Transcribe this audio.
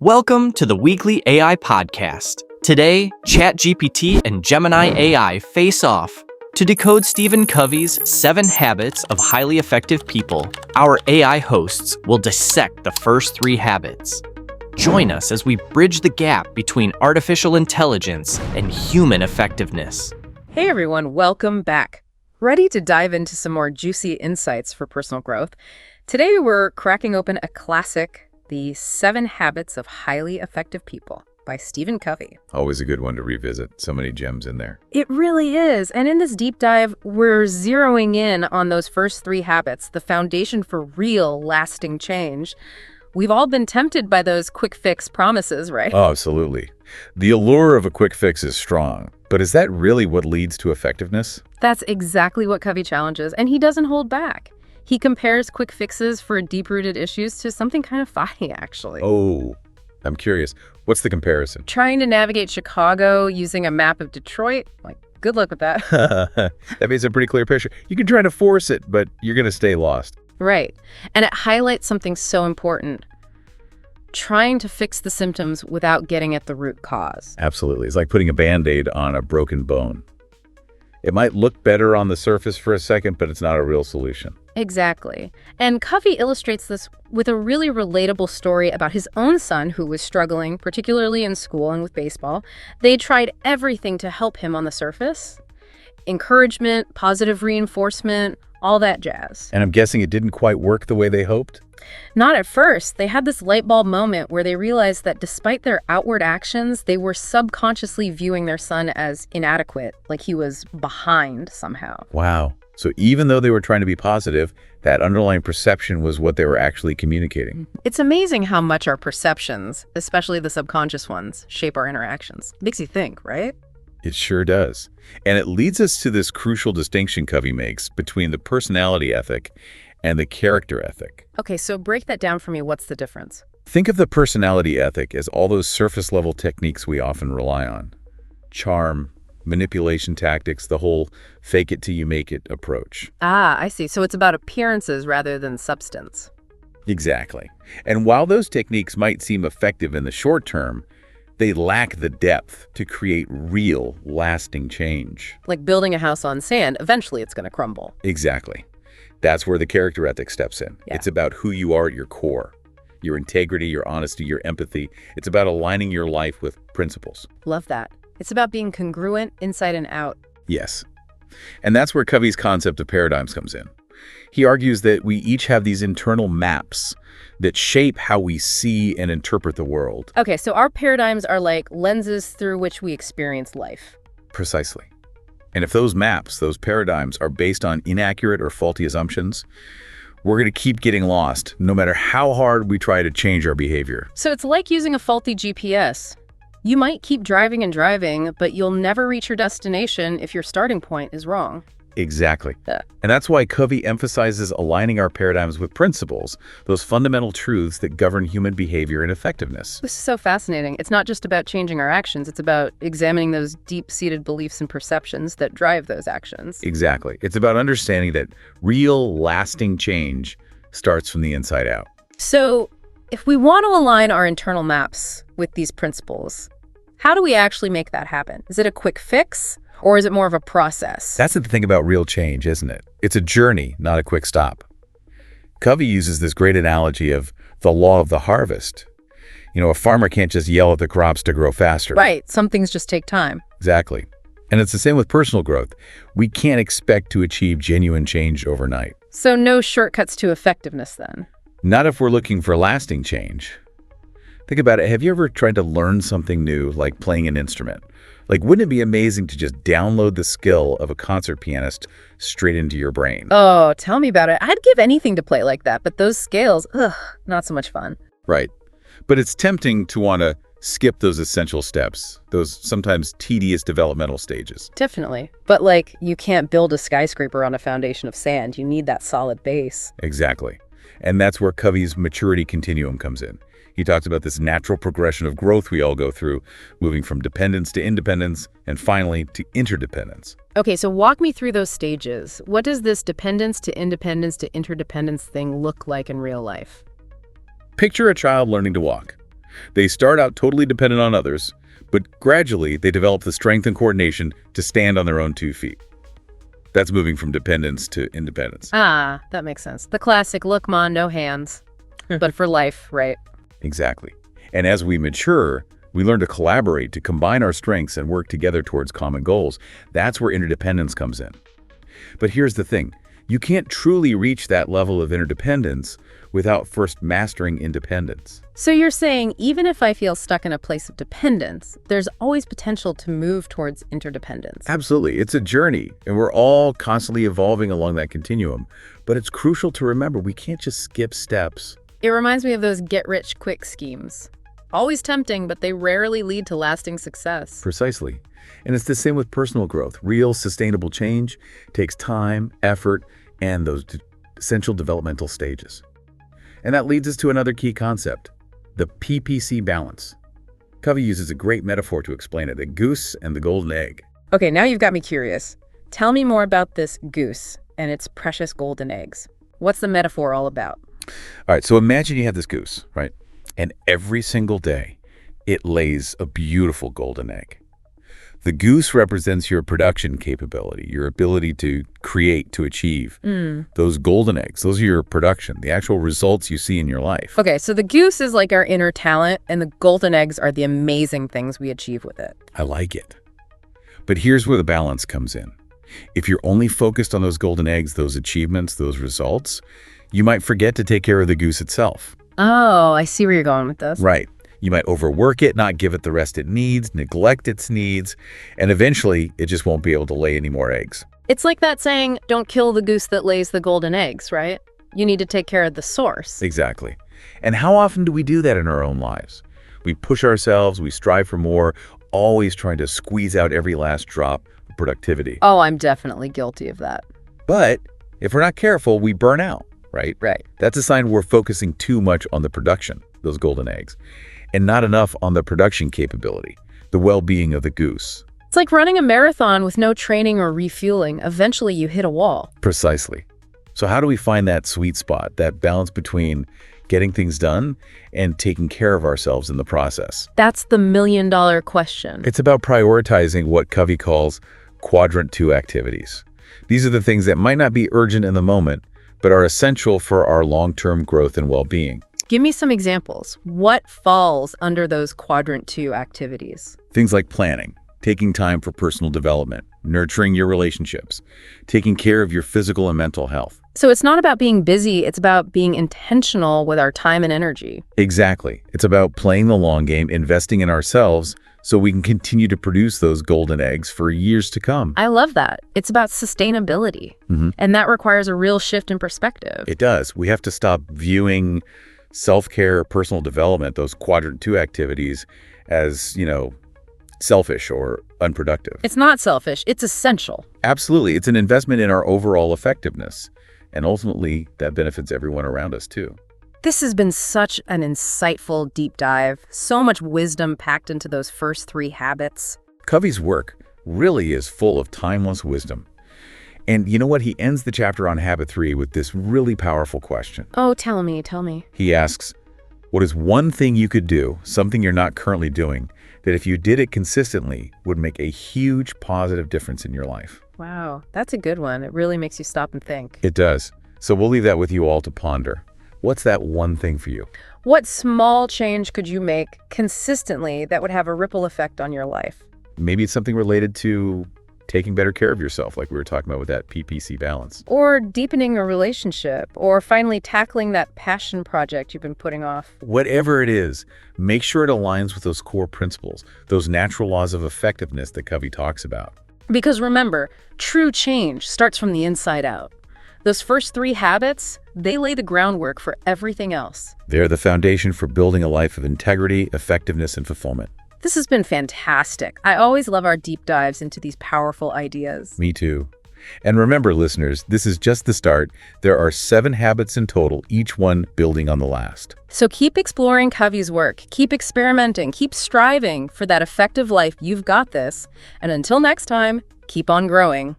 Welcome to the weekly AI podcast. Today, ChatGPT and Gemini AI face off. To decode Stephen Covey's 7 Habits of Highly Effective People, our AI hosts will dissect the first 3 habits. Join us as we bridge the gap between artificial intelligence and human effectiveness. Hey everyone, welcome back. Ready to dive into some more juicy insights for personal growth? Today we're cracking open a classic, The 7 Habits of Highly Effective People by Stephen Covey. Always a good one to revisit. So many gems in there. It really is. And in this deep dive, we're zeroing in on those first 3 habits, the foundation for real lasting change. We've all been tempted by those quick fix promises, right? Oh, absolutely. The allure of a quick fix is strong, but is that really what leads to effectiveness? That's exactly what Covey challenges, and he doesn't hold back. He compares quick fixes for deep-rooted issues to something kind of funny, actually. Oh, I'm curious. What's the comparison? Trying to navigate Chicago using a map of Detroit? Like, good luck with that. That means a pretty clear picture. You can try to force it, but you're going to stay lost. Right. And it highlights something so important. Trying to fix the symptoms without getting at the root cause. Absolutely. It's like putting a Band-Aid on a broken bone. It might look better on the surface for a second, but it's not a real solution. Exactly. And Covey illustrates this with a really relatable story about his own son who was struggling, particularly in school and with baseball. They tried everything to help him on the surface. Encouragement, positive reinforcement, all that jazz. And I'm guessing it didn't quite work the way they hoped? Not at first. They had this light bulb moment where they realized that despite their outward actions, they were subconsciously viewing their son as inadequate, like he was behind somehow. Wow. So even though they were trying to be positive, that underlying perception was what they were actually communicating. It's amazing how much our perceptions, especially the subconscious ones, shape our interactions. Makes you think, right? It sure does. And it leads us to this crucial distinction Covey makes between the personality ethic and the character ethic. Okay, so break that down for me. What's the difference? Think of the personality ethic as all those surface-level techniques we often rely on. Charm, manipulation tactics, the whole fake-it-till-you-make-it approach. Ah, I see. So it's about appearances rather than substance. Exactly. And while those techniques might seem effective in the short term, they lack the depth to create real, lasting change. Like building a house on sand, eventually it's going to crumble. Exactly. That's where the character ethic steps in. Yeah. It's about who you are at your core, your integrity, your honesty, your empathy. It's about aligning your life with principles. Love that. It's about being congruent inside and out. Yes. And that's where Covey's concept of paradigms comes in. He argues that we each have these internal maps that shape how we see and interpret the world. Okay, so our paradigms are like lenses through which we experience life. Precisely. And if those maps, those paradigms, are based on inaccurate or faulty assumptions, we're going to keep getting lost, no matter how hard we try to change our behavior. So it's like using a faulty GPS. You might keep driving and driving, but you'll never reach your destination if your starting point is wrong. Exactly. Yeah. And that's why Covey emphasizes aligning our paradigms with principles, those fundamental truths that govern human behavior and effectiveness. This is so fascinating. It's not just about changing our actions. It's about examining those deep-seated beliefs and perceptions that drive those actions. Exactly. It's about understanding that real, lasting change starts from the inside out. So if we want to align our internal maps with these principles, how do we actually make that happen? Is it a quick fix? Or is it more of a process? That's the thing about real change, isn't it? It's a journey, not a quick stop. Covey uses this great analogy of the law of the harvest. You know, a farmer can't just yell at the crops to grow faster. Right. Some things just take time. Exactly. And it's the same with personal growth. We can't expect to achieve genuine change overnight. So no shortcuts to effectiveness then? Not if we're looking for lasting change. Think about it. Have you ever tried to learn something new, like playing an instrument? Like, wouldn't it be amazing to just download the skill of a concert pianist straight into your brain? Oh, tell me about it. I'd give anything to play like that, but those scales, not so much fun. Right. But it's tempting to want to skip those essential steps, those sometimes tedious developmental stages. Definitely. But like, you can't build a skyscraper on a foundation of sand. You need that solid base. Exactly. And that's where Covey's maturity continuum comes in. He talks about this natural progression of growth we all go through, moving from dependence to independence, and finally to interdependence. Okay, so walk me through those stages. What does this dependence to interdependence thing look like in real life? Picture a child learning to walk. They start out totally dependent on others, but gradually they develop the strength and coordination to stand on their own 2 feet. That's moving from dependence to independence. Ah, that makes sense. The classic, look, ma, no hands. But for life, right? Exactly. And as we mature, we learn to collaborate, to combine our strengths and work together towards common goals. That's where interdependence comes in. But here's the thing. You can't truly reach that level of interdependence without first mastering independence. So you're saying even if I feel stuck in a place of dependence, there's always potential to move towards interdependence. Absolutely. It's a journey, and we're all constantly evolving along that continuum. But it's crucial to remember we can't just skip steps. It reminds me of those get-rich-quick schemes. Always tempting, but they rarely lead to lasting success. Precisely. And it's the same with personal growth. Real sustainable change takes time, effort, and those essential developmental stages. And that leads us to another key concept, the PPC balance. Covey uses a great metaphor to explain it, the goose and the golden egg. Okay, now you've got me curious. Tell me more about this goose and its precious golden eggs. What's the metaphor all about? All right, so imagine you have this goose, right? And every single day, it lays a beautiful golden egg. The goose represents your production capability, your ability to create, to achieve. Those golden eggs, those are your production, the actual results you see in your life. Okay, so the goose is like our inner talent, and the golden eggs are the amazing things we achieve with it. I like it. But here's where the balance comes in. If you're only focused on those golden eggs, those achievements, those results, you might forget to take care of the goose itself. Oh, I see where you're going with this. Right. You might overwork it, not give it the rest it needs, neglect its needs, and eventually it just won't be able to lay any more eggs. It's like that saying, don't kill the goose that lays the golden eggs, right? You need to take care of the source. Exactly. And how often do we do that in our own lives? We push ourselves, we strive for more, always trying to squeeze out every last drop of productivity. Oh, I'm definitely guilty of that. But if we're not careful, we burn out, right? Right. That's a sign we're focusing too much on the production, those golden eggs, and not enough on the production capability, the well-being of the goose. It's like running a marathon with no training or refueling. Eventually you hit a wall. Precisely. So how do we find that sweet spot, that balance between getting things done and taking care of ourselves in the process? That's the million-dollar question. It's about prioritizing what Covey calls quadrant 2 activities. These are the things that might not be urgent in the moment, but are essential for our long-term growth and well-being. Give me some examples. What falls under those quadrant 2 activities? Things like planning, taking time for personal development, nurturing your relationships, taking care of your physical and mental health. So it's not about being busy, it's about being intentional with our time and energy. Exactly. It's about playing the long game, investing in ourselves so we can continue to produce those golden eggs for years to come. I love that. It's about sustainability. And that requires a real shift in perspective. It does. We have to stop viewing self-care, personal development, those quadrant 2 activities as, selfish or unproductive. It's not selfish, it's essential. Absolutely. It's an investment in our overall effectiveness. And ultimately, that benefits everyone around us too. This has been such an insightful deep dive. So much wisdom packed into those first 3 habits. Covey's work really is full of timeless wisdom. And you know what? He ends the chapter on habit 3 with this really powerful question. Oh, tell me. He asks, what is one thing you could do, something you're not currently doing, that if you did it consistently would make a huge positive difference in your life? Wow, that's a good one. It really makes you stop and think. It does. So we'll leave that with you all to ponder. What's that one thing for you? What small change could you make consistently that would have a ripple effect on your life? Maybe it's something related to taking better care of yourself, like we were talking about with that PPC balance. Or deepening a relationship, or finally tackling that passion project you've been putting off. Whatever it is, make sure it aligns with those core principles, those natural laws of effectiveness that Covey talks about. Because remember, true change starts from the inside out. Those first 3 habits, they lay the groundwork for everything else. They're the foundation for building a life of integrity, effectiveness, and fulfillment. This has been fantastic. I always love our deep dives into these powerful ideas. Me too. And remember, listeners, this is just the start. There are 7 habits in total, each one building on the last. So keep exploring Covey's work, keep experimenting, keep striving for that effective life. You've got this. And until next time, keep on growing.